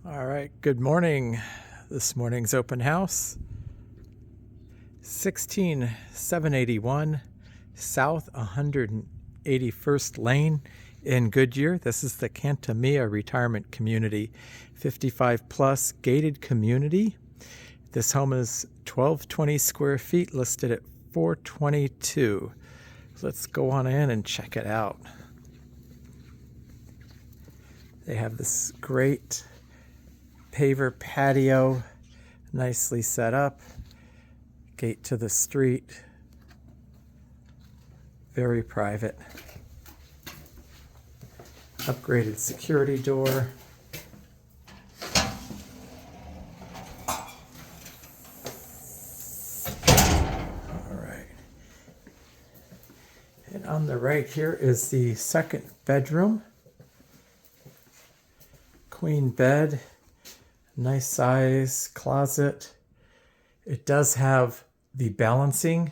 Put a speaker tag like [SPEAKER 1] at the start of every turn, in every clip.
[SPEAKER 1] All right, good morning. This morning's open house, 16781 South 181st Lane in Goodyear. This is the CantaMia retirement community, 55 plus gated community. This home is 1220 square feet, listed at 422. Let's go on in and check it out. They have this great paver patio, nicely set up, gate to the street, very private, upgraded security door, all right, and on the right here is the second bedroom, queen bed, nice size closet. It does have the balancing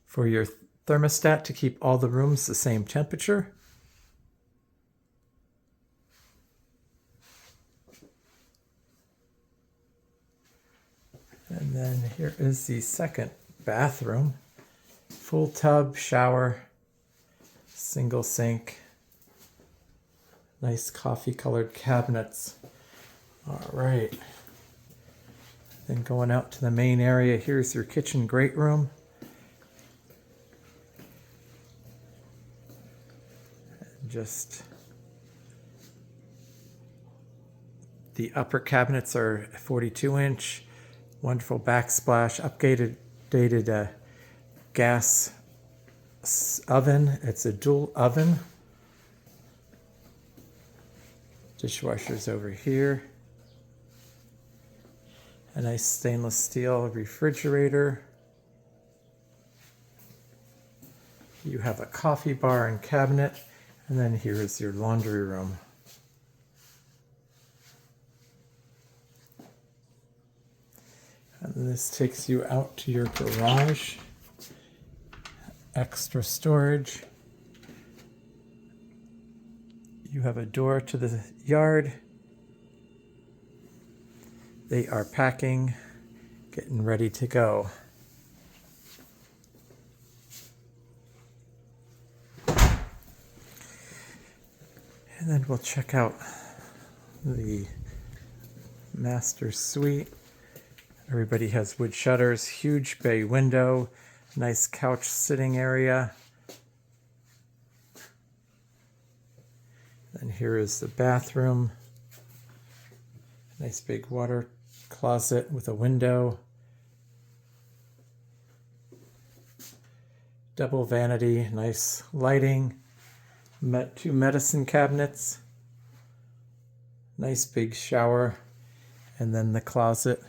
[SPEAKER 1] for your thermostat to keep all the rooms the same temperature. And then here is the second bathroom. Full tub, shower, single sink, nice coffee colored cabinets. All right, then going out to the main area, here's your kitchen great room. And just the upper cabinets are 42-inch, wonderful backsplash, updated gas oven. It's a dual oven. Dishwasher's over here. A nice stainless steel refrigerator. You have a coffee bar and cabinet, and then here is your laundry room. And this takes you out to your garage. Extra storage. You have a door to the yard. They are packing, getting ready to go. And then we'll check out the master suite. Everybody has wood shutters, huge bay window, nice couch sitting area. And here is the bathroom. Nice big water closet with a window. Double vanity, nice lighting. Two medicine cabinets. Nice big shower. And then the closet.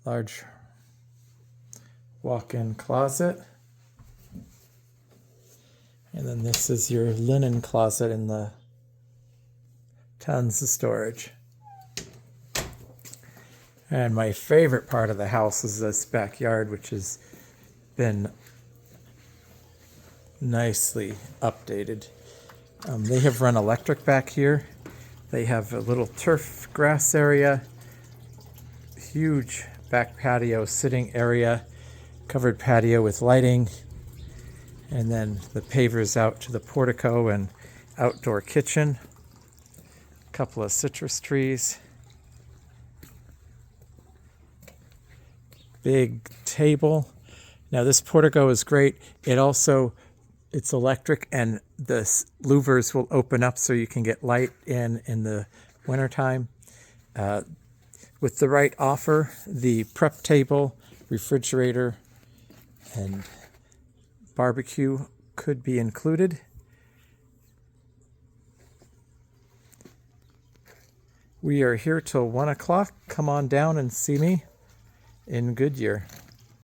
[SPEAKER 1] Large walk-in closet. And then this is your linen closet in the tons of storage. And my favorite part of the house is this backyard, which has been nicely updated. They have run electric back here. They have a little turf grass area, huge back patio sitting area, covered patio with lighting, and then the pavers out to the portico and outdoor kitchen. A couple of citrus trees. Big table. Now this portico is great. It's electric, and the louvers will open up so you can get light in the wintertime. With the right offer, the prep table, refrigerator, and barbecue could be included. We are here till 1 o'clock. Come on down and see me in Goodyear.